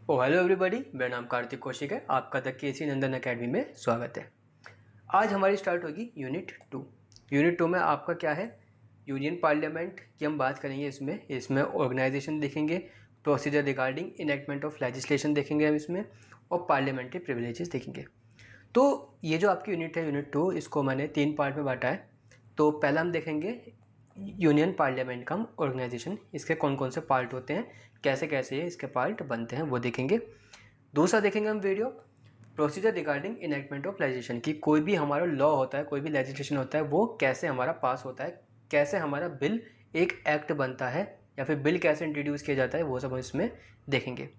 Hello everybody, मेरा नाम कार्तिक कौशिक है। आपका द केसी नंदन एकेडमी में स्वागत है। आज हमारी स्टार्ट होगी यूनिट 2 में आपका क्या है, यूनियन पार्लियामेंट की हम बात करेंगे। इसमें ऑर्गेनाइजेशन देखेंगे, procedure regarding enactment of legislation देखेंगे हम इसमें, और पार्लियामेंट्री प्रिविलेजेस देखेंगे। तो ये जो आपकी यूनिट है, यूनिट 2, इसको मैंने 3 पार्ट में बांटा है। तो पहला हम देखेंगे यूनियन पार्लियामेंट का ऑर्गेनाइजेशन, इसके कौन कौन से पार्ट होते हैं, कैसे कैसे ये इसके पार्ट बनते हैं, वो देखेंगे। दूसरा देखेंगे हम video procedure regarding enactment of legislation की, कोई भी हमारा लॉ होता है, कोई भी लेजिस्लेशन होता है, वो कैसे हमारा पास होता है, कैसे हमारा बिल एक एक्ट बनता है, या फिर बिल कैसे इंट्रोड्यूस किया जाता है, वो सब हम इसमें देखेंगे।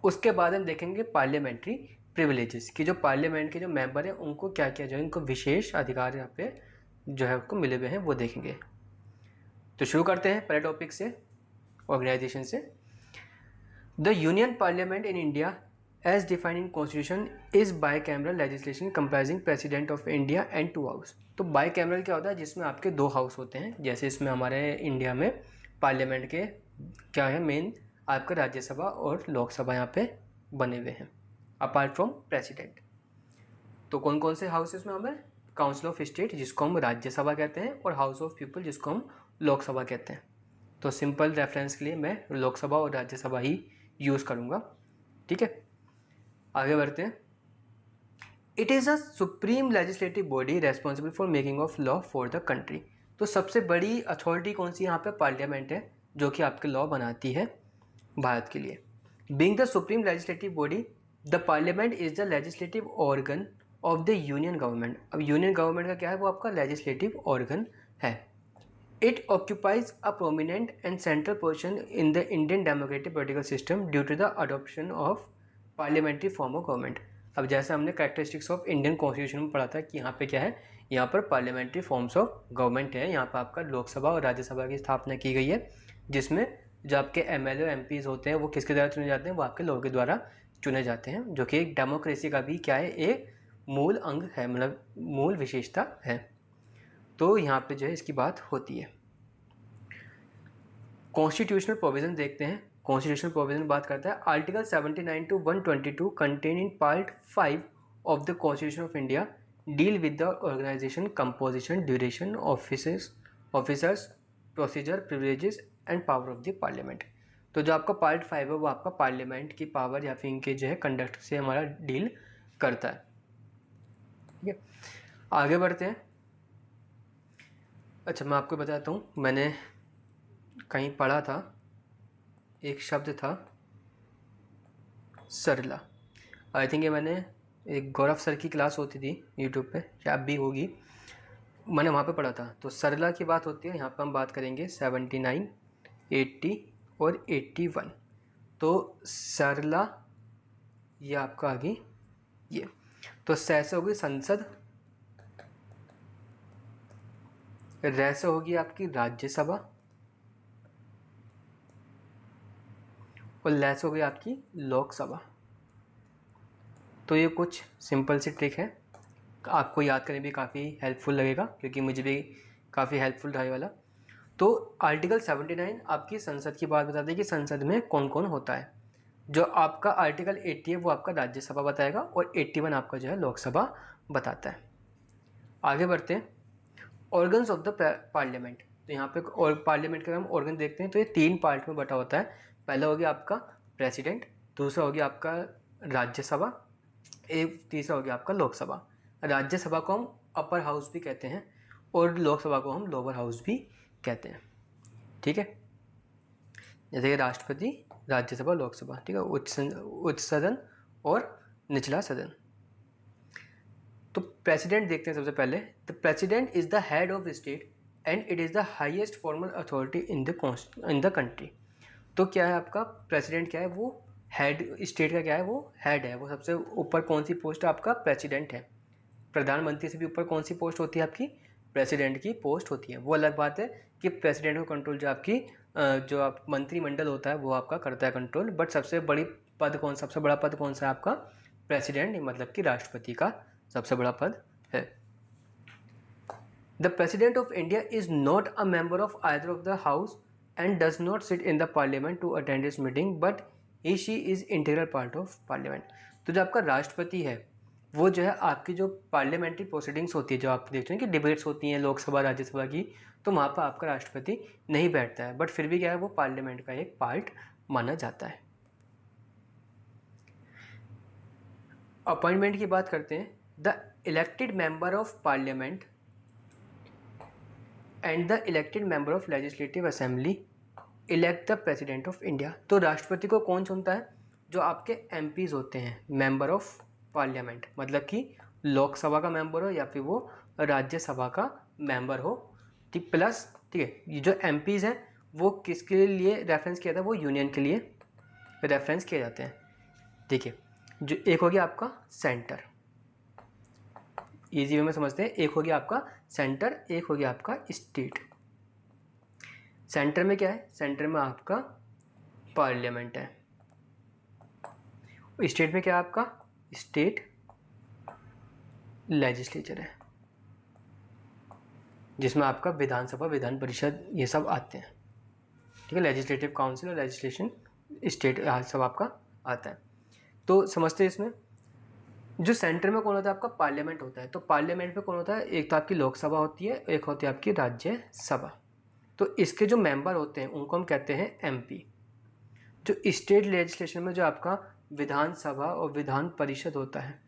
उसके बाद हम देखेंगे पार्लियामेंट्री प्रिविलेजेस की, जो पार्लियामेंट के जो मेंबर हैं उनको क्या क्या जो है उनको विशेष अधिकार यहाँ पे जो है उनको मिले हुए हैं, वो देखेंगे। तो शुरू करते हैं पहले टॉपिक से, ऑर्गेनाइजेशन से। The union parliament in India as defined in constitution is bicameral legislation comprising president of India and 2 house. तो बाई कैमरल क्या होता है, जिसमें आपके 2 हाउस होते हैं। जैसे इसमें हमारे इंडिया में पार्लियामेंट के क्या है, मेन आपका राज्यसभा और लोकसभा यहाँ पे बने हुए हैं, अपार्ट फ्रॉम प्रेसिडेंट। तो कौन कौन से हाउस इसमें हमें, काउंसिल ऑफ स्टेट जिसको हम राज्यसभा कहते हैं, और हाउस ऑफ पीपल जिसको हम लोकसभा कहते हैं। तो सिंपल रेफरेंस के लिए मैं लोकसभा और राज्यसभा ही यूज़ करूँगा, ठीक है। आगे बढ़ते हैं। It is a supreme legislative body responsible for making of law for the country. तो सबसे बड़ी अथॉरिटी कौन सी यहाँ पे, पार्लियामेंट है, जो कि आपके लॉ बनाती है भारत के लिए। Being the supreme legislative body, the parliament is the legislative organ of the union government. अब यूनियन गवर्नमेंट का क्या है, वो आपका लेजिस्लेटिव ऑर्गन है। It occupies a prominent and central position in the Indian democratic political system due to the adoption of parliamentary form of government। अब जैसे हमने कैरेक्टरिस्टिक्स ऑफ इंडियन कॉन्स्टिट्यूशन में पढ़ा था कि यहाँ पे क्या है, यहाँ पर पार्लियामेंट्री फॉर्म्स ऑफ गवर्नमेंट है। यहाँ पर आपका लोकसभा और राज्यसभा की स्थापना की गई है, जिसमें जो आपके एमएलए और एमपीज होते हैं वो किसके द्वारा चुने जाते हैं, वो आपके लोगों के द्वारा चुने जाते हैं, जो कि एक डेमोक्रेसी का भी क्या है, एक मूल अंग है, मतलब मूल विशेषता है। तो यहाँ पे जो है इसकी बात होती है। कॉन्स्टिट्यूशनल प्रोविजन देखते हैं। कॉन्स्टिट्यूशनल प्रोविजन बात करता है, article 79 to 122 contain in part 5 of the constitution of India deal with the organisation, composition, duration, officers, procedure, privileges and power of the parliament. तो जो आपका पार्ट 5 है वो आपका पार्लियामेंट की पावर या फिर इनके जो है कंडक्ट से हमारा डील करता है, ठीक है। आगे बढ़ते हैं। अच्छा, मैं आपको बताता हूँ, मैंने कहीं पढ़ा था, एक शब्द था सरला। आई थिंक ये मैंने एक गौरव सर की क्लास होती थी यूट्यूब पे, या अब भी होगी, मैंने वहाँ पे पढ़ा था। तो सरला की बात होती है, यहाँ पे हम बात करेंगे 79, 80 और 81। तो सरला ये आपका आगे ये, तो स से होगी संसद, र से होगी आपकी राज्यसभा, और ल से होगी आपकी लोकसभा। तो ये कुछ सिंपल सी ट्रिक है, आपको याद करने भी काफ़ी हेल्पफुल लगेगा, क्योंकि मुझे भी काफ़ी हेल्पफुल रहा ये वाला। तो आर्टिकल 79 आपकी संसद की बात बताती है कि संसद में कौन कौन होता है। जो आपका आर्टिकल 80 है वो आपका राज्यसभा बताएगा, और 81 आपका जो है लोकसभा बताता है। आगे बढ़ते हैं। Organs of the parliament. तो यहाँ पे और पार्लियामेंट का हम ऑर्गन देखते हैं, तो ये 3 पार्ट में बटा होता है। पहला हो गया आपका प्रेसिडेंट, दूसरा हो गया आपका राज्यसभा, एक तीसरा हो गया आपका लोकसभा। राज्यसभा को हम अपर हाउस भी कहते हैं, और लोकसभा को हम लोअर हाउस भी कहते हैं, ठीक है। जैसे कि राष्ट्रपति, राज्यसभा, लोकसभा, ठीक है, उच्च सदन और निचला सदन। तो प्रेसिडेंट देखते हैं सबसे पहले। The president is the head of state and it is the highest formal authority in the country. तो क्या है आपका प्रेसिडेंट, क्या है वो हेड, स्टेट का क्या है वो हेड है। वो सबसे ऊपर कौन सी पोस्ट आपका प्रेसिडेंट है। प्रधानमंत्री से भी ऊपर कौन सी पोस्ट होती है आपकी, प्रेसिडेंट की पोस्ट होती है। वो अलग बात है कि प्रेसिडेंट को कंट्रोल जो आपकी जो आप मंत्रिमंडल होता है वो आपका करता है कंट्रोल, बट सबसे बड़ा पद कौन सा है आपका, प्रेसिडेंट, मतलब कि राष्ट्रपति का सबसे बड़ा पद है। The president of India is not a member of either of the house and does not sit in the parliament to attend its meeting, but he she is integral part of parliament. तो जो आपका राष्ट्रपति है वो जो है आपकी जो पार्लियामेंट्री प्रोसीडिंग्स होती है, जो आप देखते हैं कि डिबेट्स होती हैं लोकसभा राज्यसभा की, तो वहाँ पर आपका राष्ट्रपति नहीं बैठता है, बट फिर भी क्या है वो पार्लियामेंट का एक पार्ट माना जाता है। अपॉइंटमेंट की बात करते हैं। The elected member of parliament and the elected member of legislative assembly elect the president of India. तो राष्ट्रपति को कौन चुनता है? जो आपके एमपीज होते हैं, मेंबर ऑफ पार्लियामेंट, मतलब कि लोकसभा का मेंबर हो या फिर वो राज्यसभा का मेंबर हो, ठीक, प्लस ठीक है ये जो एमपीज हैं वो किसके लिए रेफरेंस किया था? वो यूनियन के लिए रेफरेंस किए जाते हैं। देखिए जो एक हो गया आपका सेंटर, इजी वे में समझते हैं, एक हो गया आपका सेंटर, एक हो गया आपका स्टेट। सेंटर में क्या है? सेंटर में आपका पार्लियामेंट है। स्टेट में क्या है आपका? स्टेट लेजिस्लेचर है, जिसमें आपका विधानसभा, विधान परिषद ये सब आते हैं, ठीक है। लेजिस्लेटिव काउंसिल और लेजिस्लेशन स्टेट सब आपका आता है। तो समझते हैं इसमें जो सेंटर में कौन होता है? आपका पार्लियामेंट होता है। तो पार्लियामेंट में कौन होता है? एक तो आपकी लोकसभा होती है, एक होती है आपकी राज्यसभा। तो इसके जो मेंबर होते हैं उनको हम कहते हैं एमपी। जो स्टेट लेजिस्लेशन में जो आपका विधानसभा और विधान परिषद होता है,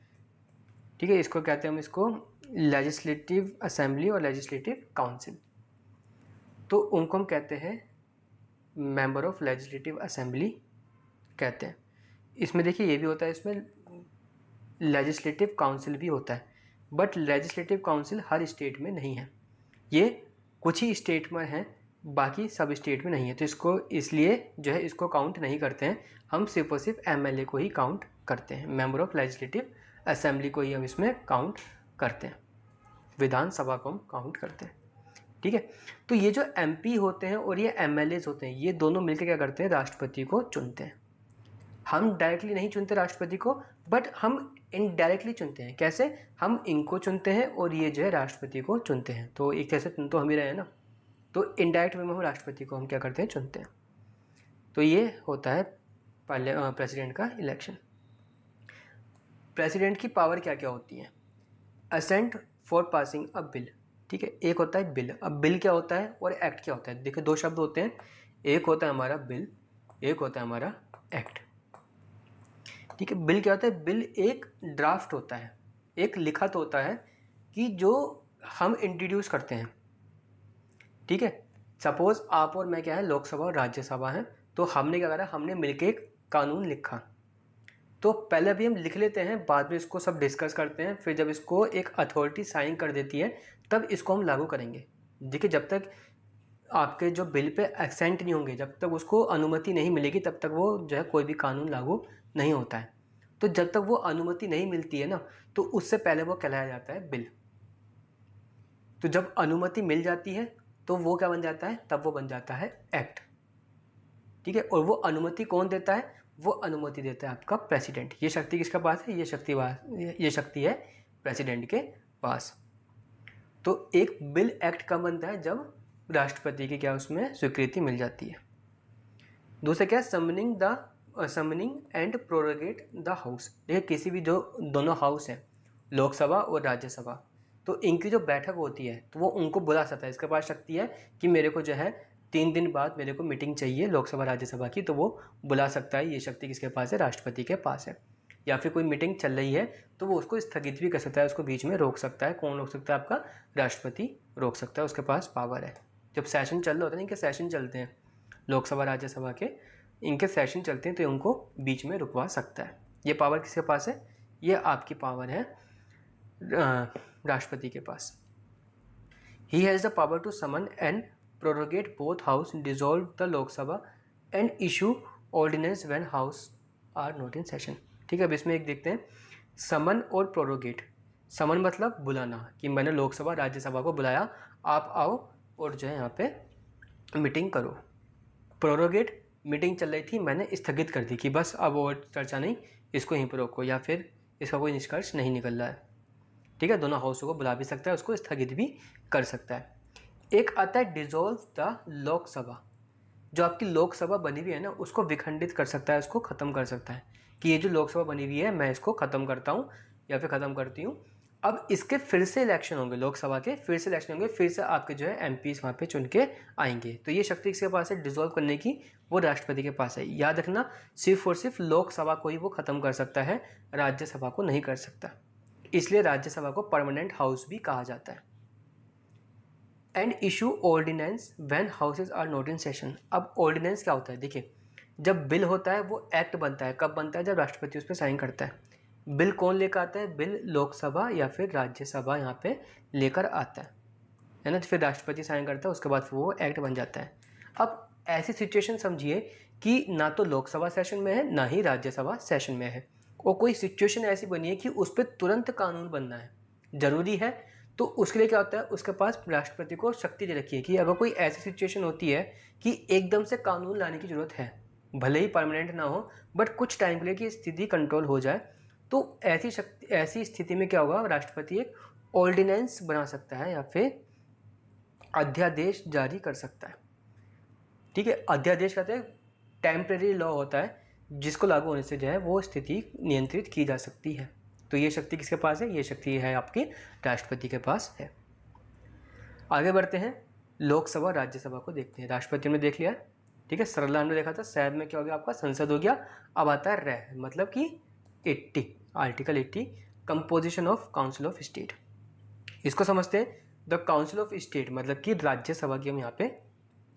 ठीक है, इसको कहते हैं हम इसको लेजिस्लेटिव असेंबली और लेजिस्लेटिव काउंसिल। तो उनको हम कहते हैं मेंबर ऑफ लेजिस्लेटिव असेंबली कहते हैं। इसमें देखिए ये भी होता है, इसमें लेजिस्लेटिव काउंसिल भी होता है, but legislative council her state में नहीं है, ये कुछ ही स्टेट में है, बाकी सब स्टेट में नहीं है। तो इसको इसलिए जो है इसको काउंट नहीं करते हैं, हम सिर्फ और सिर्फ एमएलए को ही काउंट करते हैं, मेंबर ऑफ लेजिस्लेटिव असेंबली को ही हम इसमें काउंट करते हैं, विधानसभा को हम काउंट करते हैं, ठीक है। तो ये जो एमपी होते हैं और ये एमएलएज होते हैं, ये दोनों मिलकर क्या करते हैं? राष्ट्रपति को चुनते हैं। हम डायरेक्टली नहीं चुनते राष्ट्रपति को, बट हम इनडायरेक्टली चुनते हैं। कैसे? हम इनको चुनते हैं और ये जो है राष्ट्रपति को चुनते हैं। तो एक तरह से चुन तो हम ही रहे हैं ना, तो इनडायरेक्ट वे में हम राष्ट्रपति को हम क्या करते हैं? चुनते हैं। तो ये होता है प्रेसिडेंट का इलेक्शन। प्रेसिडेंट की पावर क्या क्या होती है? Assent for passing a bill, ठीक है, एक होता है बिल। अब बिल क्या होता है और एक्ट क्या होता है? देखिए दो शब्द होते हैं, एक होता है हमारा बिल, एक होता है हमारा एक्ट, ठीक है। बिल क्या होता है? बिल एक ड्राफ्ट होता है, एक लिखत होता है कि जो हम इंट्रोड्यूस करते हैं, ठीक है। सपोज आप और मैं क्या है, लोकसभा और राज्यसभा हैं, तो हमने क्या करा? हमने मिलकर एक कानून लिखा। तो पहले भी हम लिख लेते हैं, बाद में इसको सब डिस्कस करते हैं, फिर जब इसको एक अथॉरिटी साइन कर देती है तब इसको हम लागू करेंगे। देखिए जब तक आपके जो बिल पे एक्सेंट नहीं होंगे, जब तक उसको अनुमति नहीं मिलेगी, तब तक वो जो है कोई भी कानून लागू नहीं होता है। तो जब तक वो अनुमति नहीं मिलती है ना, तो उससे पहले वो कहलाया जाता है बिल। तो जब अनुमति मिल जाती है तो वो क्या बन जाता है? तब वो बन जाता है एक्ट, ठीक है। और वो अनुमति कौन देता है? वो अनुमति देता है आपका प्रेसिडेंट। ये शक्ति किसके पास है? ये शक्ति है प्रेसिडेंट के पास। तो एक बिल एक्ट कब बनता है? जब राष्ट्रपति की क्या उसमें स्वीकृति मिल जाती है। दूसरा क्या है? Summoning and prorogate the house. देखिए किसी भी जो दोनों हाउस हैं, लोकसभा और राज्यसभा, तो इनकी जो बैठक होती है तो वो उनको बुला सकता है। इसके पास शक्ति है कि मेरे को जो है 3 दिन बाद मेरे को मीटिंग चाहिए लोकसभा राज्यसभा की, तो वो बुला सकता है। ये शक्ति किसके पास है? राष्ट्रपति के पास है। या फिर कोई मीटिंग चल रही है तो वो उसको स्थगित भी कर सकता है, उसको बीच में रोक सकता है। कौन रोक सकता है? आपका राष्ट्रपति रोक सकता है, उसके पास पावर है। जब सेशन चल रहा होता है, इनके सेशन चलते हैं लोकसभा राज्यसभा के, इनके सेशन चलते हैं, तो उनको बीच में रुकवा सकता है। ये पावर किसके पास है? ये आपकी पावर है राष्ट्रपति के पास। He has the power to summon and prorogate both house, dissolve the Lok Sabha and issue ordinance when house are not in session, ठीक है। अब इसमें एक देखते हैं, समन और प्रोरोगेट। समन मतलब बुलाना, कि मैंने लोकसभा राज्यसभा को बुलाया, आप आओ और जो है यहाँ पे मीटिंग करो। प्रोरोगेट, मीटिंग चल रही थी, मैंने स्थगित कर दी कि बस अब और चर्चा नहीं, इसको यहीं पर रोको, या फिर इसका कोई निष्कर्ष नहीं निकल रहा है, ठीक है। दोनों हाउसों को बुला भी सकता है, उसको स्थगित भी कर सकता है। एक आता है डिसॉल्व द लोकसभा। जो आपकी लोकसभा बनी हुई है ना उसको विखंडित कर सकता है, उसको ख़त्म कर सकता है कि ये जो लोकसभा बनी हुई है मैं इसको ख़त्म करता हूँ या फिर ख़त्म करती हूँ। अब इसके फिर से इलेक्शन होंगे, लोकसभा के फिर से इलेक्शन होंगे, फिर से आपके जो है एमपीज वहाँ पे चुन के आएंगे। तो ये शक्ति किसके पास है डिसॉल्व करने की, वो राष्ट्रपति के पास है। याद रखना सिर्फ और सिर्फ लोकसभा को ही वो ख़त्म कर सकता है, राज्यसभा को नहीं कर सकता। इसलिए राज्यसभा को परमानेंट हाउस भी कहा जाता है। And issue ordinance when houses are not in session. अब ऑर्डिनेंस क्या होता है, देखिए जब बिल होता है वो एक्ट बनता है, कब बनता है, जब राष्ट्रपति उस पर साइन करता है। बिल कौन लेकर आता है, बिल लोकसभा या फिर राज्यसभा यहाँ पे लेकर आता है ना, तो फिर राष्ट्रपति साइन करता है, उसके बाद वो एक्ट बन जाता है। अब ऐसी सिचुएशन समझिए कि ना तो लोकसभा सेशन में है ना ही राज्यसभा सेशन में है, और कोई सिचुएशन ऐसी बनी है कि उस पर तुरंत कानून बनना है, ज़रूरी है। तो उसके लिए क्या होता है, उसके पास राष्ट्रपति को शक्ति दे रखी है कि अगर कोई ऐसी सिचुएशन होती है कि एकदम से कानून लाने की ज़रूरत है, भले ही परमानेंट ना हो बट कुछ टाइम के लिए कि स्थिति कंट्रोल हो जाए, तो ऐसी स्थिति में क्या होगा, राष्ट्रपति एक ऑर्डिनेंस बना सकता है या फिर अध्यादेश जारी कर सकता है। ठीक है, अध्यादेश कहते हैं टेम्परेरी लॉ होता है जिसको लागू होने से जो है वो स्थिति नियंत्रित की जा सकती है। तो ये शक्ति किसके पास है, ये शक्ति है आपकी राष्ट्रपति के पास है। आगे बढ़ते हैं, लोकसभा राज्यसभा को देखते हैं। राष्ट्रपति ने देख लिया, ठीक है, सरला हमने देखा था, शहर में क्या हो गया आपका, संसद हो गया। अब आता है रह, मतलब कि 80, article 80, composition of council of state. इसको समझते हैं, द काउंसिल ऑफ स्टेट मतलब कि राज्यसभा की हम यहाँ पे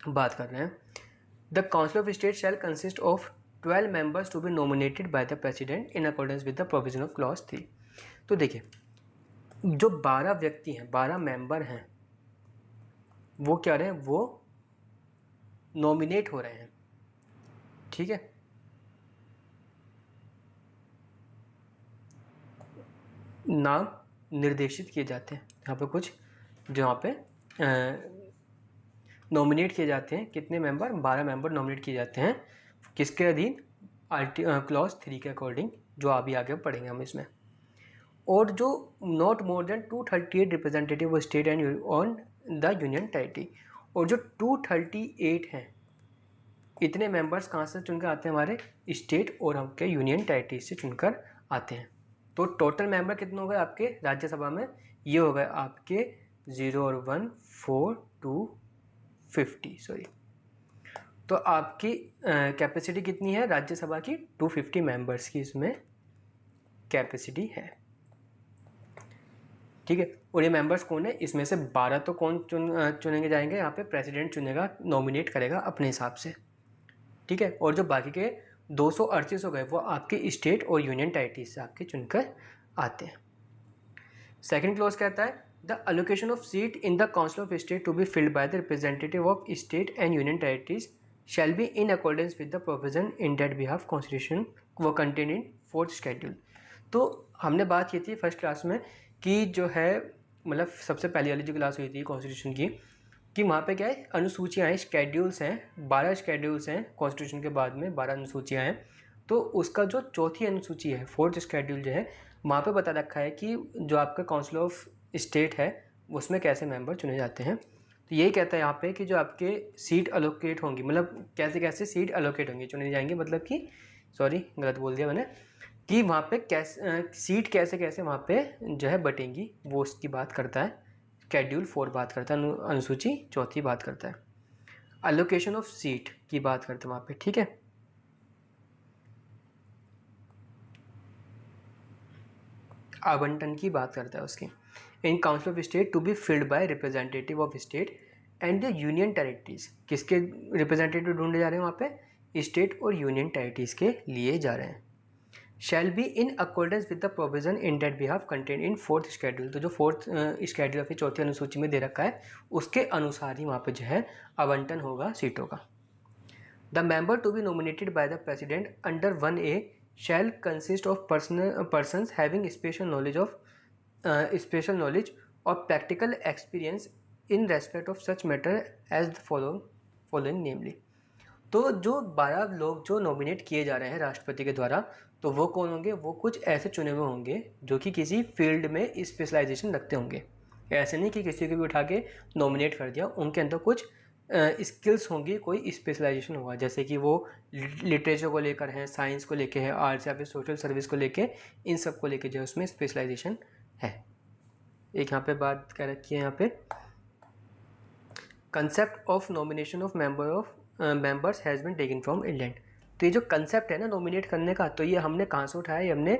बात कर रहे हैं। The council of state shell consist of 12 members to be nominated by the president in accordance with the provision of clause 3। तो देखिए जो 12 व्यक्ति हैं, 12 मेंबर हैं, वो क्या रहे हैं, वो नॉमिनेट हो रहे हैं। ठीक है, नाम निर्देशित किए जाते हैं यहाँ पे, कुछ जो यहाँ पे नॉमिनेट किए जाते हैं। कितने मेंबर, 12 मेंबर नॉमिनेट किए जाते हैं, किसके अधीन, क्लॉज 3 के अकॉर्डिंग, जो अभी आगे पढ़ेंगे हम इसमें। और जो not more then 238 representative state and on the union territory, और जो 238 हैं, इतने मेंबर्स कहाँ से चुनकर आते हैं, हमारे स्टेट और आपके यूनियन टेरिटरी से चुनकर आते हैं। तो टोटल मेंबर कितने हो गए आपके राज्यसभा में, ये हो गए आपके 0 और 1 4 2 50, सॉरी। तो आपकी कैपेसिटी कितनी है राज्यसभा की, 250 मेंबर्स की इसमें कैपेसिटी है। ठीक है, और ये मेंबर्स कौन है, इसमें से 12 तो कौन चुनेंगे जाएंगे, यहाँ पे प्रेसिडेंट चुनेगा, नॉमिनेट करेगा अपने हिसाब से। ठीक है, और जो बाकी के 238 हो गए वो आपके स्टेट और यूनियन टेरिटरी से आपके चुनकर आते हैं। सेकेंड क्लॉज कहता है, the allocation of seat in the council of state to be filled by the representative of state and union territories shall be in accordance with the provision in that behalf constitution वो contained in 4th schedule। तो हमने बात की थी first class में कि जो है मतलब सबसे पहली वाली जो क्लास हुई थी कॉन्स्टिट्यूशन की, कि वहाँ पे क्या है, अनुसूचियाँ हैं, स्केड्यूल्स हैं, 12 स्केड्यूल्स हैं कॉन्स्टिट्यूशन के बाद में, 12 अनुसूचियाँ हैं। तो उसका जो चौथी अनुसूची है, 4th शेड्यूल जो है, वहाँ पे बता रखा है कि जो आपका काउंसिल ऑफ स्टेट है उसमें कैसे मेंबर चुने जाते हैं। तो यही कहता है यहाँ पे कि जो आपके सीट अलोकेट होंगी, मतलब कैसे कैसे सीट अलोकेट होंगी, चुने जाएंगे, मतलब कि सॉरी गलत बोल दिया मैंने, कि वहाँ पे कैसे सीट कैसे कैसे वहाँ पे जो है बटेंगी, वो उसकी बात करता है। शेड्यूल 4 बात करता है, अनुसूची चौथी बात करता है, अलोकेशन ऑफ सीट की बात करते हैं वहाँ पे। ठीक है, आवंटन की बात करता है उसकी। In council of state to be filled by representative of state and the union territories, किसके रिप्रेजेंटेटिव ढूंढे जा रहे हैं वहाँ पे, स्टेट और यूनियन टेरिटरीज के लिए जा रहे हैं। Shall be in accordance with the provision in that behalf content in 4th schedule. तो जो 4th शेड्यूल या फिर चौथी अनुसूची में दे रखा है उसके अनुसार ही वहाँ पे जो है आवंटन होगा सीटों का। The member to be nominated by the president under 1A shall consist of persons having special knowledge or practical experience in respect of such matter as the following namely। तो जो 12 लोग जो नॉमिनेट किए जा रहे हैं राष्ट्रपति के द्वारा, तो वो कौन होंगे, वो कुछ ऐसे चुने हुए होंगे जो कि किसी फील्ड में स्पेशलाइजेशन रखते होंगे। ऐसे नहीं कि किसी को भी उठा के नॉमिनेट कर दिया, उनके अंदर कुछ स्किल्स होंगी, कोई स्पेशलाइजेशन होगा, जैसे कि वो लिटरेचर को लेकर है, साइंस को लेकर है, आर्ट्स या फिर सोशल सर्विस को लेके, इन सब को लेके जो है उसमें स्पेशलाइजेशन है। एक यहाँ पे बात कर रखी है, यहाँ पे concept of nomination of members has been taken from England. तो ये जो कंसेप्ट है ना नॉमिनेट करने का, तो ये हमने कहाँ से उठाया है? ये हमने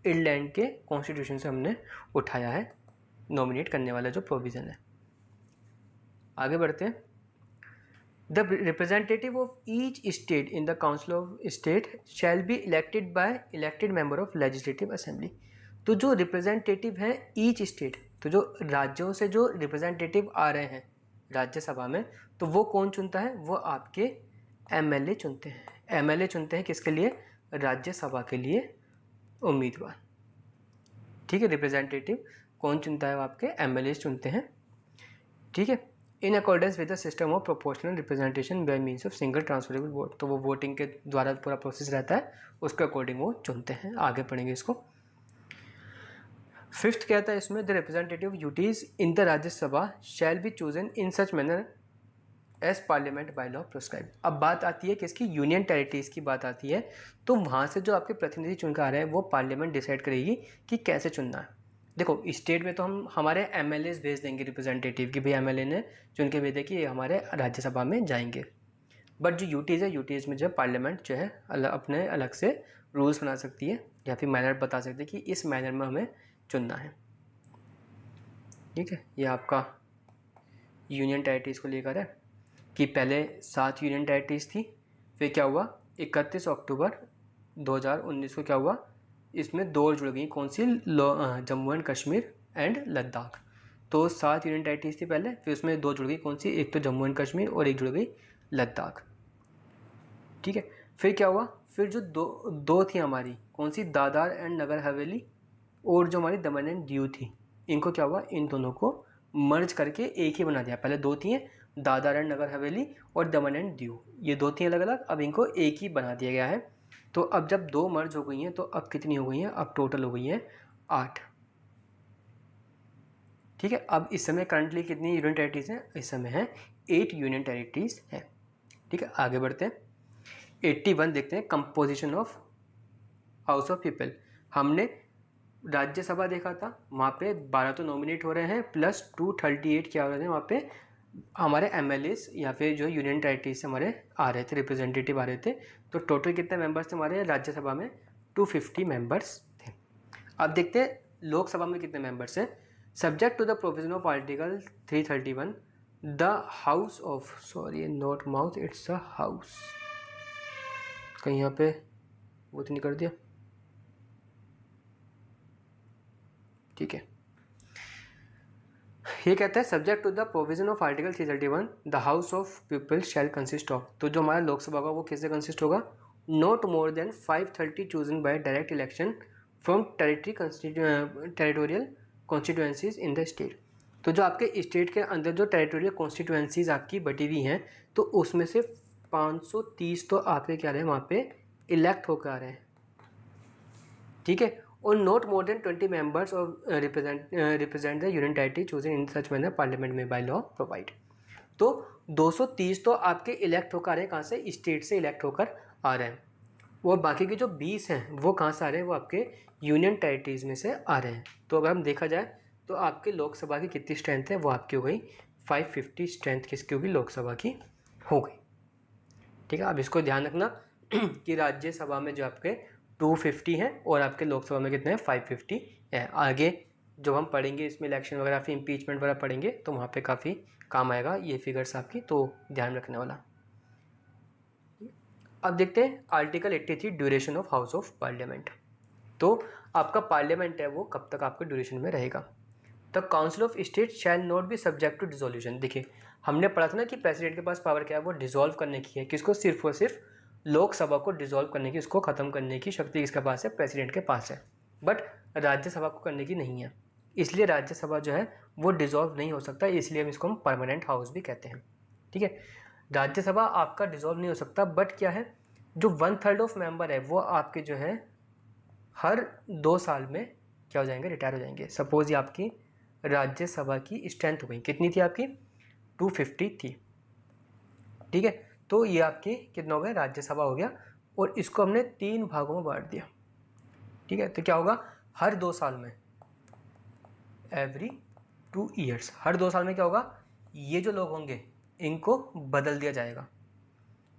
इंग्लैंड के कॉन्स्टिट्यूशन से हमने उठाया है, नॉमिनेट करने वाला जो प्रोविज़न है। आगे बढ़ते हैं। The representative of each state in the Council of State shall be elected by elected member of Legislative Assembly। तो जो रिप्रेजेंटेटिव हैं ईच स्टेट, तो जो राज्यों से जो रिप्रेजेंटेटिव आ रहे हैं राज्यसभा में, तो वो कौन चुनता है? वो आपके एमएलए चुनते हैं। एमएलए चुनते हैं किसके लिए? राज्यसभा के लिए उम्मीदवार। ठीक है, रिप्रेजेंटेटिव कौन चुनता है? वो आपके एमएलए चुनते हैं। ठीक है, इन accordance with the system of proportional representation bye means of single transferable vote. तो वो वोटिंग के द्वारा पूरा प्रोसेस रहता है, उसके अकॉर्डिंग वो चुनते हैं। आगे पढ़ेंगे इसको। फिफ्थ क्या था इसमें? The representative duties in the Rajya Sabha shall be chosen in such manner as parliament by law prescribe. अब बात आती है किसकी? यूनियन टेरिटरीज की बात आती है। तो वहाँ से जो आपके प्रतिनिधि चुनकर आ रहे हैं वो पार्लियामेंट डिसाइड करेगी कि कैसे चुनना है। देखो स्टेट में तो हम हमारे एमएलए भेज देंगे रिप्रेजेंटेटिव की, भाई एमएलए ने चुन के भेजे कि ये हमारे राज्यसभा में जाएंगे। बट जो यूटीज़ है, यूटीज़ में जो पार्लियामेंट जो है अपने अलग से रूल्स बना सकती है या फिर मैनर बता सकती है कि इस मैनर में हमें चुनना है। ठीक है, ये आपका यूनियन टेरिटरीज को लेकर है कि पहले 7 यूनियन टेरिटरीज थी, फिर क्या हुआ 31 अक्टूबर 2019 को क्या हुआ, इसमें 2 और जुड़ गई। कौन सी? Jammu and Kashmir and Ladakh. तो 7 यूनियन टेरिटरीज थी पहले, फिर उसमें 2 जुड़ गई। कौन सी? एक तो जम्मू एंड कश्मीर और एक जुड़ गई लद्दाख। ठीक है, फिर क्या हुआ? फिर जो दो थी हमारी, कौन सी? दादर एंड नगर हवेली और जो हमारी दमन एंड दीव थी, इनको क्या हुआ? इन दोनों को मर्ज करके एक ही बना दिया। पहले 2 थी, दादर एंड नगर हवेली और दमन एंड दीव, ये 2 थी अलग अलग, अब इनको एक ही बना दिया गया है। तो अब जब 2 मर्ज हो गई हैं तो अब कितनी हो गई हैं? अब टोटल हो गई हैं 8। ठीक है, अब इस समय करंटली कितनी यूनियन टेरिटरीज हैं? इस समय है 8 यूनियन टेरिटरीज हैं। ठीक है, आगे बढ़ते हैं। 81 देखते हैं, composition of house of people. हमने राज्यसभा देखा था, वहाँ पे 12 तो नॉमिनेट हो रहे हैं प्लस 238 क्या हो रहे थे वहाँ पे हमारे एमएलएस या फिर जो यूनियन टेरिटरीज से हमारे आ रहे थे, रिप्रेजेंटेटिव आ रहे थे। तो टोटल कितने मेंबर्स थे हमारे राज्यसभा में? 250 मेंबर्स थे। अब देखते हैं लोकसभा में कितने मेंबर्स हैं। Subject to the provision of article 331 the house of, sorry not mouth, it's a house, कहीं यहाँ पे वो तो नहीं कर दिया। ठीक है, ये कहता है subject to the provision of article 331 the house of people shall consist of. तो जो हमारा लोकसभा का वो किससे कंसिस्ट होगा? Not more than 530 chosen by direct election from territorial constituencies in the state. तो जो आपके स्टेट के अंदर जो टेरिटोरियल कॉन्स्टिट्यूएंसीज आपकी बटी हुई हैं, तो उसमें से 530 तो आपके क्या रहे हैं वहाँ पे इलेक्ट होकर आ रहे हैं। ठीक है, और not more then 20 members of represent the union territory chosen in such manner parliament में बाय लॉ प्रोवाइड। तो 230 तो आपके इलेक्ट होकर आ रहे हैं, कहाँ से? स्टेट से इलेक्ट होकर आ रहे हैं, और बाकी के जो 20 हैं वो कहाँ से आ रहे हैं? वो आपके यूनियन टेरिटरीज में से आ रहे हैं। तो अगर हम देखा जाए तो आपके लोकसभा की कितनी स्ट्रेंथ है? वो आपकी हो गई 550 स्ट्रेंथ किसकी होगी? लोकसभा की हो गई। ठीक है, अब इसको ध्यान रखना कि राज्यसभा में जो आपके 250 हैं और आपके लोकसभा में कितने हैं? 550 है। आगे जब हम पढ़ेंगे इसमें इलेक्शन वगैरह फिर इम्पीचमेंट वगैरह पढ़ेंगे तो वहाँ पे काफ़ी काम आएगा ये फिगर्स आपकी, तो ध्यान रखने वाला। अब देखते हैं article 83 duration of house of parliament. तो आपका पार्लियामेंट है वो कब तक आपके ड्यूरेशन में रहेगा? The council of state shall not be subject to dissolution. देखिए हमने पढ़ा था ना कि प्रेसिडेंट के पास पावर क्या है? वो डिसॉल्व करने की है। किसको? सिर्फ और सिर्फ लोकसभा को डिसॉल्व करने की, उसको ख़त्म करने की शक्ति किसके पास है? प्रेसिडेंट के पास है। बट राज्यसभा को करने की नहीं है, इसलिए राज्यसभा जो है वो डिसॉल्व नहीं हो सकता, इसलिए हम इसको हम परमानेंट हाउस भी कहते हैं। ठीक है, राज्यसभा आपका डिसॉल्व नहीं हो सकता, बट क्या है जो 1/3 ऑफ मेंबर है वो आपके जो है हर 2 साल में क्या हो जाएंगे? रिटायर हो जाएंगे। सपोज ये आपकी राज्यसभा की स्ट्रेंथ हो गई, कितनी थी आपकी? 250 थी। ठीक है, तो ये आपके कितना हो गया, राज्यसभा हो गया। और इसको हमने 3 भागों में बांट दिया। ठीक है, तो क्या होगा, हर 2 साल में, एवरी 2 ईयर्स, हर 2 साल में क्या होगा, ये जो लोग होंगे इनको बदल दिया जाएगा,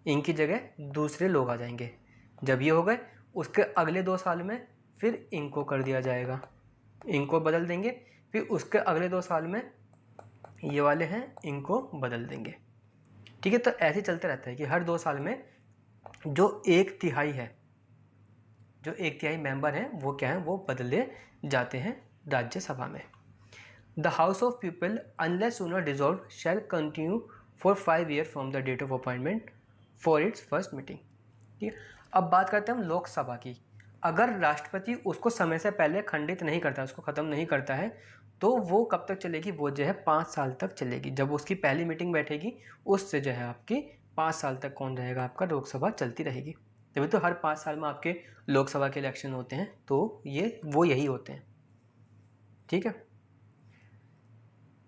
इनकी जगह दूसरे लोग आ जाएंगे। जब ये हो गए उसके अगले 2 साल में फिर इनको कर दिया जाएगा, इनको बदल देंगे, फिर उसके अगले 2 साल में ये वाले हैं इनको बदल देंगे। ठीक है, तो ऐसे चलते रहता है कि हर 2 साल में जो 1/3 है, जो 1/3 मेंबर हैं वो क्या है, वो बदले जाते हैं राज्यसभा में। The house of people unless sooner dissolved shall continue for 5 year from the date of appointment for its first meeting. ठीक है, अब बात करते हैं हम लोकसभा की। अगर राष्ट्रपति उसको समय से पहले खंडित नहीं करता, उसको ख़त्म नहीं करता है, तो वो कब तक चलेगी, वो जो है 5 साल तक चलेगी। जब उसकी पहली मीटिंग बैठेगी उससे जो है आपकी 5 साल तक कौन रहेगा, आपका लोकसभा चलती रहेगी। तभी तो हर 5 साल में आपके लोकसभा के इलेक्शन होते हैं, तो ये वो यही होते हैं। ठीक है,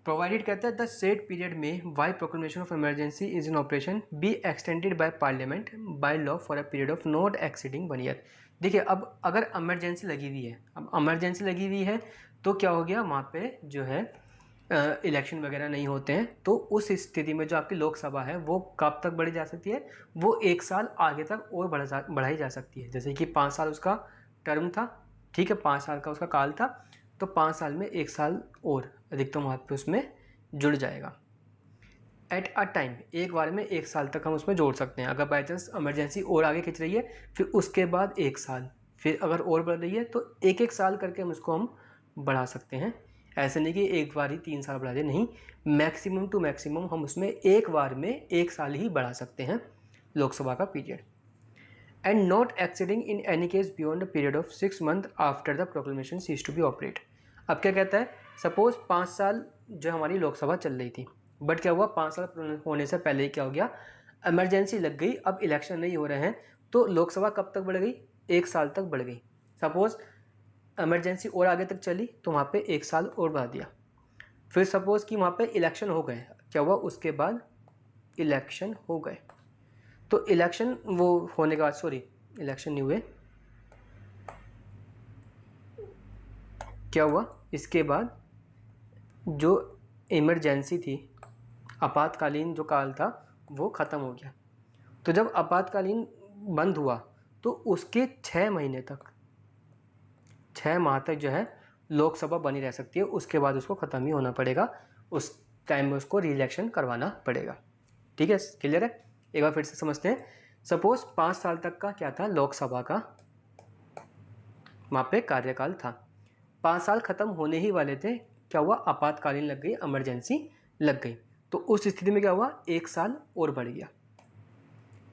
प्रोवाइडेड कहता है द सेड पीरियड में while proclamation of emergency is in operation be extended by parliament by law for a period of not exceeding 1 year. देखिए, अब अगर इमरजेंसी लगी हुई है, अब इमरजेंसी लगी हुई है तो क्या हो गया, वहाँ पे जो है इलेक्शन वगैरह नहीं होते हैं, तो उस स्थिति में जो आपकी लोकसभा है वो कब तक बढ़ी जा सकती है, वो 1 साल आगे तक और बढ़ाई जा सकती है। जैसे कि 5 साल उसका टर्म था, ठीक है, 5 साल का उसका काल था, तो 5 साल में 1 साल और अधिकतम वहाँ पे उसमें जुड़ जाएगा। एट अ टाइम, एक बार में 1 साल तक हम उसमें जोड़ सकते हैं। अगर बाई चांस इमरजेंसी और आगे खिंच रही है फिर उसके बाद 1 साल, फिर अगर और बढ़ रही है तो 1-1 साल करके हम उसको हम बढ़ा सकते हैं। ऐसे नहीं कि एक बार ही 3 साल बढ़ा दें, नहीं, मैक्सिमम टू मैक्सिमम हम उसमें एक बार में 1 साल ही बढ़ा सकते हैं लोकसभा का period. And not exceeding in any case beyond a period of 6 month after the proclamation ceased to be operate. अब क्या कहता है, सपोज 5 साल जो हमारी लोकसभा चल रही थी, बट क्या हुआ, 5 साल होने से पहले ही क्या हो गया, इमरजेंसी लग गई, अब इलेक्शन नहीं हो रहे हैं, तो लोकसभा कब तक बढ़ गई, 1 साल तक बढ़ गई। सपोज इमरजेंसी और आगे तक चली तो वहाँ पे 1 साल और बढ़ा दिया। फिर सपोज कि वहाँ पे इलेक्शन हो गए, क्या हुआ, उसके बाद इलेक्शन हो गए, तो इलेक्शन वो होने के बाद, सॉरी इलेक्शन नहीं हुए, क्या हुआ, इसके बाद जो इमरजेंसी थी, आपातकालीन जो काल था वो ख़त्म हो गया। तो जब आपातकालीन बंद हुआ तो उसके 6 महीने तक, 6 माह तक जो है लोकसभा बनी रह सकती है, उसके बाद उसको ख़त्म ही होना पड़ेगा, उस टाइम में उसको री इलेक्शन करवाना पड़ेगा। ठीक है, क्लियर है, एक बार फिर से समझते हैं। सपोज 5 साल तक का क्या था, लोकसभा का वहाँ पे कार्यकाल था, 5 साल खत्म होने ही वाले थे, क्या हुआ, आपातकालीन लग गई, इमरजेंसी लग गई, तो उस स्थिति में क्या हुआ, 1 साल और बढ़ गया।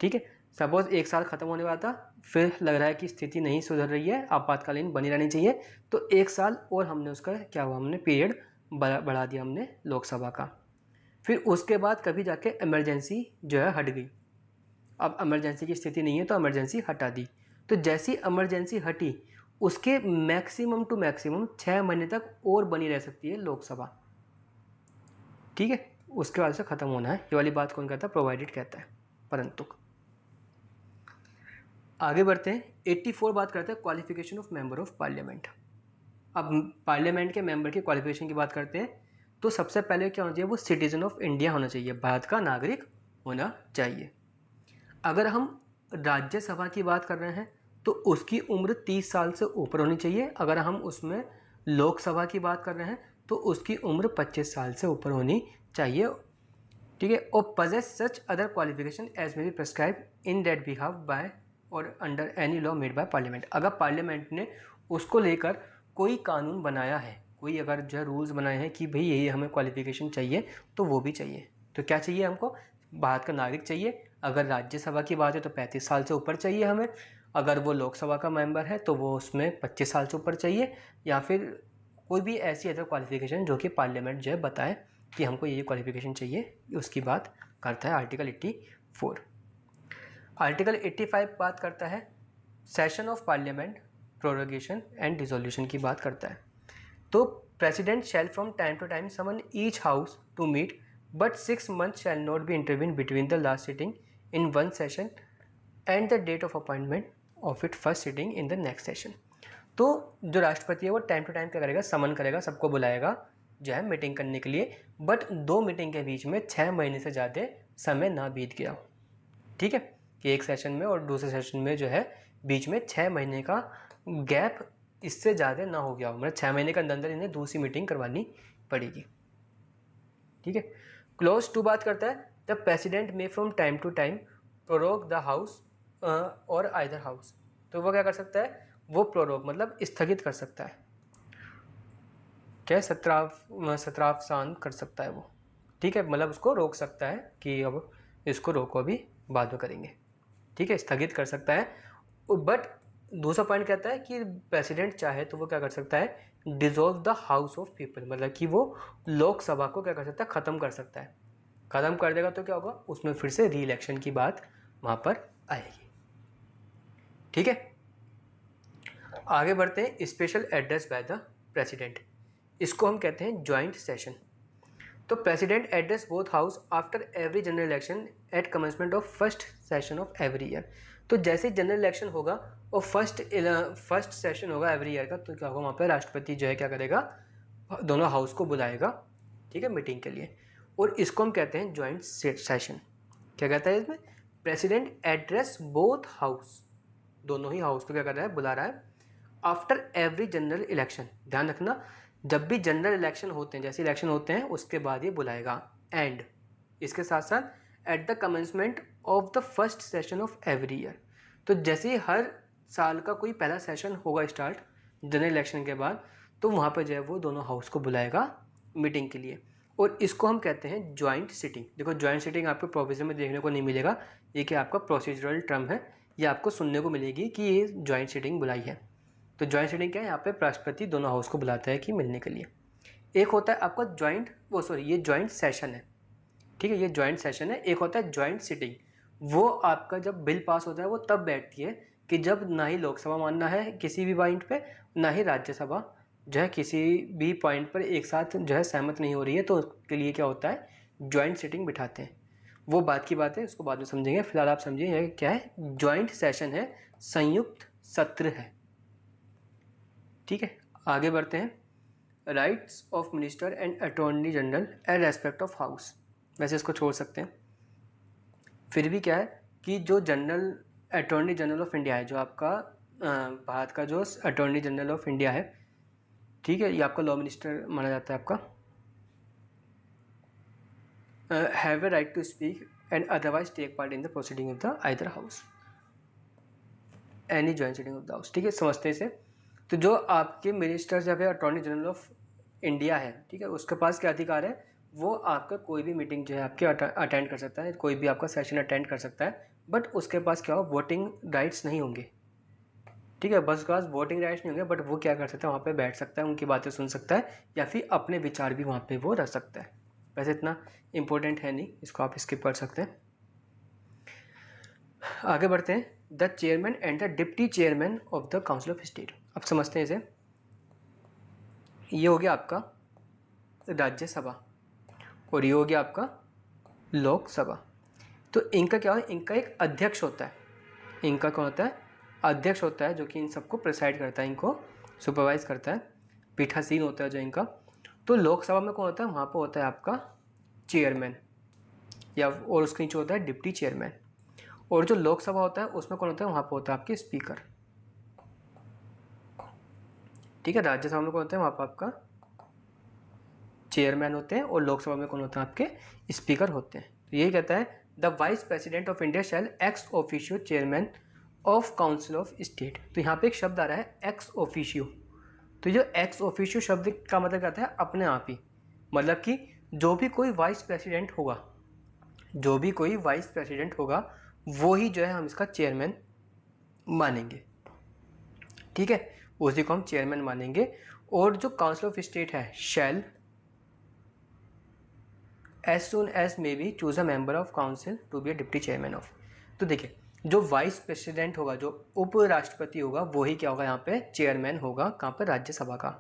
ठीक है, सपोज 1 साल खत्म होने वाला था, फिर लग रहा है कि स्थिति नहीं सुधर रही है, आपातकालीन बनी रहनी चाहिए, तो 1 साल और हमने उसका क्या हुआ, हमने पीरियड बढ़ा दिया हमने लोकसभा का। फिर उसके बाद कभी जाके इमरजेंसी जो है हट गई, अब इमरजेंसी की स्थिति नहीं है तो इमरजेंसी हटा दी, तो जैसी इमरजेंसी हटी उसके मैक्सिमम टू मैक्सिमम 6 महीने तक और बनी रह सकती है लोकसभा। ठीक है, उसके बाद से ख़त्म होना है, ये वाली बात कौन कहता है, प्रोवाइडेड कहता है। परंतु आगे बढ़ते हैं, 84 बात करते हैं qualification of member of parliament. अब पार्लियामेंट के मेंबर की क्वालिफिकेशन की बात करते हैं, तो सबसे पहले क्या होना चाहिए, वो सिटीजन ऑफ इंडिया होना चाहिए, भारत का नागरिक होना चाहिए। अगर हम राज्यसभा की बात कर रहे हैं तो उसकी उम्र 30 साल से ऊपर होनी चाहिए। अगर हम उसमें लोकसभा की बात कर रहे हैं तो उसकी उम्र 25 साल से ऊपर होनी चाहिए। ठीक है, और possesses such other qualification as may be prescribed in that behalf by or under any law made by parliament. अगर पार्लियामेंट ने उसको लेकर कोई कानून बनाया है, कोई अगर जो रूल्स बनाए हैं कि भाई ये हमें क्वालिफिकेशन चाहिए, तो वो भी चाहिए। तो क्या चाहिए हमको, भारत का नागरिक चाहिए। अगर राज्यसभा की बात है तो 35 साल से ऊपर चाहिए हमें। अगर वो लोकसभा का मेंबर है तो वो उसमें 25 साल से ऊपर चाहिए, या फिर कोई भी ऐसी अदर क्वालिफिकेशन जो कि पार्लियामेंट जो है बताए कि हमको ये क्वालिफिकेशन चाहिए, उसकी बात करता है आर्टिकल 84। आर्टिकल 85 बात करता है session of parliament, prorogation and dissolution की बात करता है। तो president shall from time to time summon each house to meet but 6 months shall not be intervene between the last sitting in one session and the date of appointment of it first sitting in the next session. तो जो राष्ट्रपति है वो time to time क्या करेगा, समन करेगा, सबको बुलाएगा जो है मीटिंग करने के लिए, बट 2 मीटिंग के बीच में 6 महीने से ज़्यादा समय ना बीत गया हो। ठीक है, कि एक सेशन में और दूसरे सेशन में जो है बीच में 6 महीने का गैप इससे ज़्यादा ना हो गया हो, मतलब 6 महीने के अंदर अंदर इन्हें दूसरी मीटिंग करवानी पड़ेगी। ठीक है, क्लोज 2 बात करता है the president may from time to time prorogue the house और आइदर हाउस। तो वो क्या कर सकता है, वो प्रोरोग मतलब स्थगित कर सकता है, क्या सत्रावसान कर सकता है वो। ठीक है, मतलब उसको रोक सकता है कि अब इसको रोको, अभी बाद में करेंगे। ठीक है, स्थगित कर सकता है। बट दूसरा पॉइंट कहता है कि प्रेसिडेंट चाहे तो वो क्या कर सकता है, dissolve the house of people, मतलब कि वो लोकसभा को क्या कर सकता है, ख़त्म कर सकता है। ख़त्म कर देगा तो क्या होगा, उसमें फिर से री इलेक्शन की बात वहाँ पर आएगी। ठीक है, आगे बढ़ते हैं। Special address bye the president, इसको हम कहते हैं ज्वाइंट सेशन। तो president address both house after every general election eight commencement of first session of every year. तो जैसे ही जनरल इलेक्शन होगा और फर्स्ट सेशन होगा एवरी ईयर का, तो क्या होगा, वहाँ पे राष्ट्रपति जो है क्या करेगा, दोनों हाउस को बुलाएगा, ठीक है, मीटिंग के लिए। और इसको हम कहते हैं ज्वाइंट सेशन। क्या कहता है इसमें, प्रेसिडेंट एड्रेस बोथ हाउस, दोनों ही हाउस को क्या कर रहा है, बुला रहा है, आफ्टर एवरी जनरल इलेक्शन। ध्यान रखना, जब भी जनरल इलेक्शन होते हैं, जैसे इलेक्शन होते हैं उसके बाद ये बुलाएगा। एंड इसके साथ साथ at the commencement of the first session of every year. तो जैसे ही हर साल का कोई पहला सेशन होगा स्टार्ट जनरल इलेक्शन के बाद, तो वहाँ पर जो है वो दोनों हाउस को बुलाएगा मीटिंग के लिए। और इसको हम कहते हैं ज्वाइंट सिटिंग। देखो, ज्वाइंट सिटिंग आपको प्रोविजन में देखने को नहीं मिलेगा, ये कि आपका प्रोसीजरल टर्म है, ये आपको सुनने को मिलेगी कि ये ज्वाइंट सिटिंग बुलाई है। तो ज्वाइंट सिटिंग क्या है, यहाँ पे राष्ट्रपति दोनों हाउस को बुलाता है कि मिलने के लिए। एक होता है आपका ये ज्वाइंट सेशन है। ठीक है, ये ज्वाइंट सेशन है। एक होता है ज्वाइंट सिटिंग, वो आपका जब बिल पास होता है वो तब बैठती है कि जब ना ही लोकसभा मानना है किसी भी पॉइंट पे, ना ही राज्यसभा जो है किसी भी पॉइंट पर एक साथ जो है सहमत नहीं हो रही है, तो उसके लिए क्या होता है, ज्वाइंट सिटिंग बिठाते हैं। वो बात की बात है, उसको बाद में समझेंगे। फिलहाल आप समझिए यह क्या है, ज्वाइंट सेशन है, संयुक्त सत्र है। ठीक है, आगे बढ़ते हैं। Rights of minister and attorney general and respect of house, वैसे इसको छोड़ सकते हैं। फिर भी क्या है कि जो अटॉर्नी जनरल ऑफ इंडिया है, जो आपका भारत का जो अटॉर्नी जनरल ऑफ इंडिया है, ठीक है, ये आपका लॉ मिनिस्टर माना जाता है आपका, have a right to speak and otherwise take part in the proceeding of the either house any joint sitting of the house. ठीक है, समझते से। तो जो आपके मिनिस्टर्स या फिर अटॉर्नी जनरल ऑफ इंडिया है, ठीक है, उसके पास क्या अधिकार है, वो आपका कोई भी मीटिंग जो है आपके अटेंड कर सकता है, कोई भी आपका सेशन अटेंड कर सकता है, बट उसके पास क्या हो, वोटिंग राइट्स नहीं होंगे। ठीक है, बस उसके पास वोटिंग राइट्स नहीं होंगे, बट वो क्या कर सकता है, वहाँ पे बैठ सकता है, उनकी बातें सुन सकता है, या फिर अपने विचार भी वहाँ पे वो रख सकता है। वैसे इतना इम्पोर्टेंट है नहीं, इसको आप स्किप कर सकते हैं। आगे बढ़ते हैं। The chairman and the deputy chairman of the council of state. अब समझते हैं इसे। ये हो गया आपका राज्यसभा और ये हो गया आपका लोकसभा। तो इनका क्या है, इनका एक अध्यक्ष होता है। इनका कौन होता है, अध्यक्ष होता है, जो कि इन सबको प्रिसाइड करता है, इनको सुपरवाइज करता है, पीठासीन होता है जो इनका। तो लोकसभा में कौन होता है, वहाँ पर होता है आपका चेयरमैन, या और उसके नीचे होता है डिप्टी चेयरमैन। और जो लोकसभा होता है उसमें कौन होता है, वहाँ पर होता है आपके स्पीकर। ठीक है, राज्यसभा में कौन होता है, वहाँ पर आपका चेयरमैन होते हैं, और लोकसभा में कौन होता है, आपके स्पीकर होते हैं। तो यही कहता है the vice president of India shall ex officio chairman of council of state. तो यहाँ पे एक शब्द आ रहा है एक्स ऑफिशियो। तो जो एक्स ऑफिशियो शब्द का मतलब कहता है अपने आप ही, मतलब कि जो भी कोई वाइस प्रेसिडेंट होगा, जो भी कोई वाइस प्रेसिडेंट होगा, वो ही जो है हम इसका चेयरमैन मानेंगे। ठीक है, उसी को हम चेयरमैन मानेंगे। और जो काउंसिल ऑफ स्टेट है, shall as soon as may be choose a member of council to be a deputy chairman of. तो देखिए, जो वाइस प्रेसिडेंट होगा, जो उपराष्ट्रपति होगा, वही क्या होगा, यहाँ पे चेयरमैन होगा, कहाँ पर, राज्यसभा का।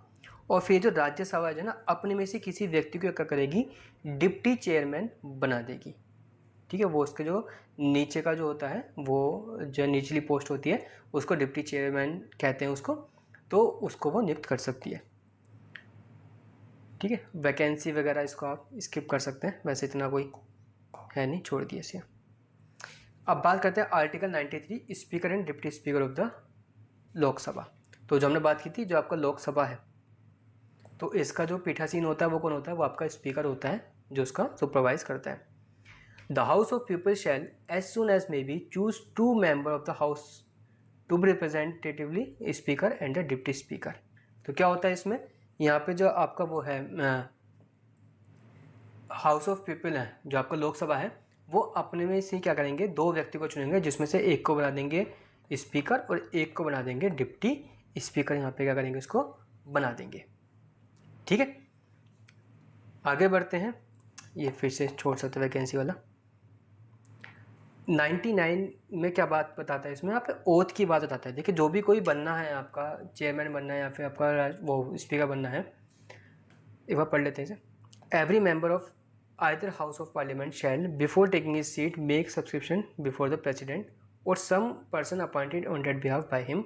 और फिर जो राज्यसभा है ना अपने में से किसी व्यक्ति को क्या करेगी, डिप्टी चेयरमैन बना देगी। ठीक है, वो उसके जो नीचे का जो होता है वो जो निचली पोस्ट होती है उसको डिप्टी चेयरमैन कहते हैं उसको, तो उसको वो नियुक्त कर सकती है। ठीक है, वैकेंसी वगैरह इसको आप स्किप कर सकते हैं, वैसे इतना कोई है नहीं, छोड़ दिए इसे। अब बात करते हैं article 93 speaker and deputy speaker of the Lok Sabha. तो जो हमने बात की थी, जो आपका लोकसभा है तो इसका जो पीठासीन होता है वो कौन होता है, वो आपका स्पीकर होता है जो उसका सुपरवाइज करता है। The house of people shall as soon as may be choose 2 member of the house to be representatively speaker and the deputy speaker. तो क्या होता है इसमें, यहाँ पे जो आपका वो है हाउस ऑफ पीपल है, जो आपका लोकसभा है, वो अपने में से क्या करेंगे, 2 व्यक्ति को चुनेंगे जिसमें से एक को बना देंगे स्पीकर और एक को बना देंगे डिप्टी स्पीकर। यहाँ पे क्या करेंगे, इसको बना देंगे। ठीक है, आगे बढ़ते हैं। ये फिर से छोड़ सकते वैकेंसी वाला। 99 में क्या बात बताता है इसमें, आप ओथ की बात बताता है। देखिए, जो भी कोई बनना है, आपका चेयरमैन बनना है या फिर आपका वो स्पीकर बनना है, एक बार पढ़ लेते हैं इसे। Every member of either house of parliament shall before taking his seat make subscription before the president or some person appointed on that behalf by him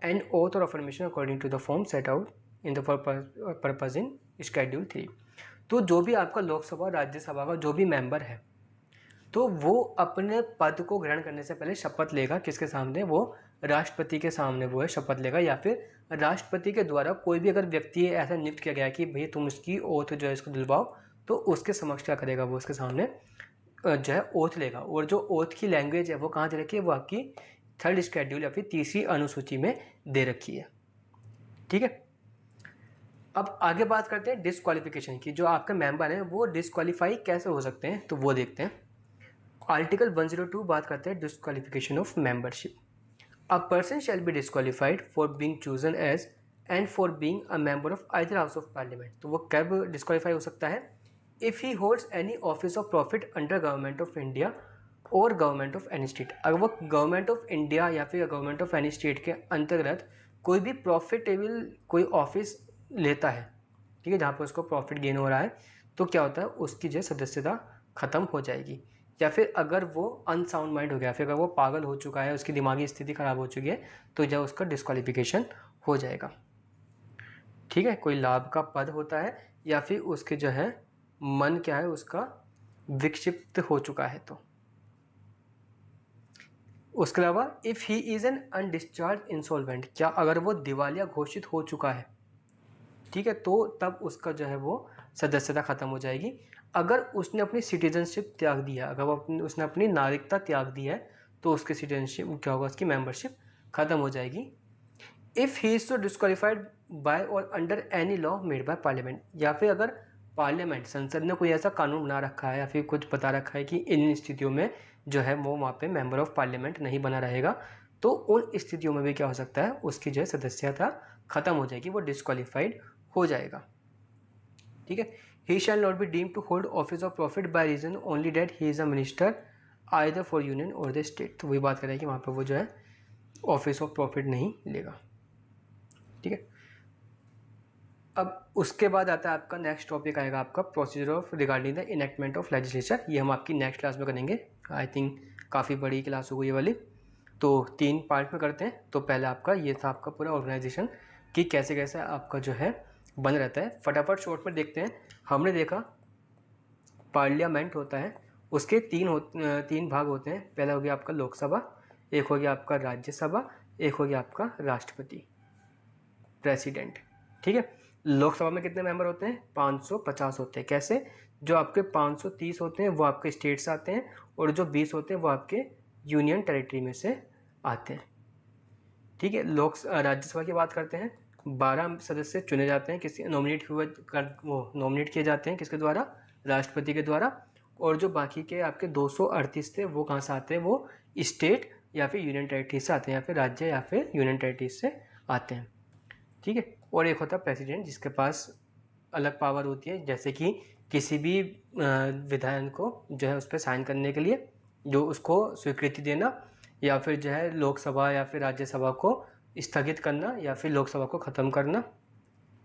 and oath or affirmation according to the form set out in the purpose in schedule 3। तो जो भी आपका लोकसभा राज्यसभा का जो भी member है, तो वो अपने पद को ग्रहण करने से पहले शपथ लेगा। किसके सामने, वो राष्ट्रपति के सामने वो है शपथ लेगा, या फिर राष्ट्रपति के द्वारा कोई भी अगर व्यक्ति ऐसा नियुक्त किया गया कि भाई तुम इसकी ओथ जो है इसको दिलवाओ, तो उसके समक्ष क्या करेगा, वो उसके सामने जो है ओथ लेगा। और जो ओथ की लैंग्वेज है वो कहाँ दे रखी है, वो आपकी 3rd शेड्यूल या फिर 3री अनुसूची में दे रखी है। ठीक है, अब आगे बात करते हैं डिस्क्वालिफिकेशन की। जो आपके मेंबर हैं वो डिस्क्वालीफाई कैसे हो सकते हैं, तो वो देखते हैं। आर्टिकल 102 बात करते हैं disqualification of membership. A person shall be disqualified for being chosen as and for being a member of either house of parliament. तो वो कब डिस्क्वालीफाई हो सकता है, if he holds any office of profit under government of India और government of any state. अगर वो government of India या फिर गवर्नमेंट ऑफ एनी स्टेट के अंतर्गत कोई भी प्रॉफिटेबल कोई ऑफिस लेता है, ठीक है, जहाँ पर उसको प्रॉफिट गेन हो रहा है, तो क्या होता है, उसकी जो सदस्यता खत्म हो जाएगी। या फिर अगर वो अनसाउंड माइंड हो गया, फिर अगर वो पागल हो चुका है, उसकी दिमागी स्थिति खराब हो चुकी है, तो जब उसका डिस्क्वालिफिकेशन हो जाएगा। ठीक है, कोई लाभ का पद होता है या फिर उसके जो है मन क्या है उसका विक्षिप्त हो चुका है। तो उसके अलावा if he is an undischarged insolvent, क्या अगर वो दिवालिया घोषित हो चुका है, ठीक है, तो तब उसका जो है वो सदस्यता खत्म हो जाएगी। अगर उसने अपनी सिटीजनशिप त्याग दी है, अगर उसने अपनी नागरिकता त्याग दी है, तो उसकी सिटीजनशिप क्या होगा, उसकी मेंबरशिप खत्म हो जाएगी। इफ़ ही इज तो disqualified bye or under any law made by parliament, या फिर अगर पार्लियामेंट संसद ने कोई ऐसा कानून बना रखा है या फिर कुछ बता रखा है कि इन स्थितियों में जो है वो वहाँ पे मेंबर ऑफ पार्लियामेंट नहीं बना रहेगा, तो उन स्थितियों में भी क्या हो सकता है, उसकी जो है सदस्यता खत्म हो जाएगी, वो डिस्क्वालीफाइड हो जाएगा। ठीक है, he shall not be deemed to hold office of profit by reason only that he is a minister either for union or the state. तो वही बात करें कि वहाँ पर वो जो है ऑफिस ऑफ प्रॉफिट नहीं लेगा। ठीक है, अब उसके बाद आता है आपका नेक्स्ट टॉपिक आएगा आपका procedure of regarding the enactment of legislature. ये हम आपकी नेक्स्ट क्लास में करेंगे। आई थिंक काफ़ी बड़ी क्लास होगी ये वाली, तो 3 पार्ट में करते हैं। तो पहले आपका ये था आपका पूरा ऑर्गेनाइजेशन कि कैसे कैसे आपका जो है बन रहता है। फटाफट शॉर्ट में देखते हैं। हमने देखा पार्लियामेंट होता है, उसके 3 भाग होते हैं। पहला हो गया आपका लोकसभा, एक हो गया आपका राज्यसभा, एक हो गया आपका राष्ट्रपति प्रेसिडेंट। ठीक है, लोकसभा में कितने मेंबर होते हैं, 550 होते हैं। कैसे, जो आपके 530 होते हैं वो आपके स्टेट से आते हैं और जो 20 होते हैं वो आपके यूनियन टेरिटरी में से आते हैं। ठीक है, राज्यसभा की बात करते हैं। 12 सदस्य चुने जाते हैं, किसी नॉमिनेट किए जाते हैं, किसके द्वारा, राष्ट्रपति के द्वारा। और जो बाकी के आपके 238 थे वो कहाँ से आते हैं, वो स्टेट या फिर यूनियन टेरिटरी से आते हैं, या फिर राज्य या फिर यूनियन टेरिटरी से आते हैं। ठीक है, और एक होता है प्रेसिडेंट, जिसके पास अलग पावर होती है, जैसे कि किसी भी विधायक को जो है उस पर साइन करने के लिए, जो उसको स्वीकृति देना, या फिर जो है लोकसभा या फिर राज्यसभा को स्थगित करना, या फिर लोकसभा को ख़त्म करना,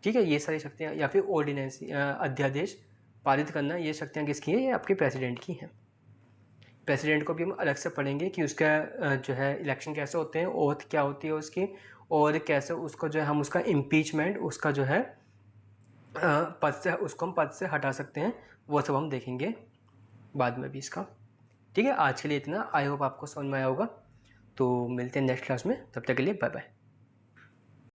ठीक है, ये सारी शक्तियाँ, या फिर ऑर्डिनेंस अध्यादेश पारित करना, ये शक्तियाँ किसकी हैं? ये आपके प्रेसिडेंट की हैं। प्रेसिडेंट को भी हम अलग से पढ़ेंगे कि उसका जो है इलेक्शन कैसे होते हैं, ओथ क्या होती है उसकी, और कैसे उसको जो है हम उसका इम्पीचमेंट, उसका जो है पद से, उसको हम पद से हटा सकते हैं, वो सब हम देखेंगे बाद में भी इसका। ठीक है, आज के लिए इतना। आई होप आपको समझ में आया होगा। तो मिलते हैं नेक्स्ट क्लास में, तब तक के लिए बाय बाय।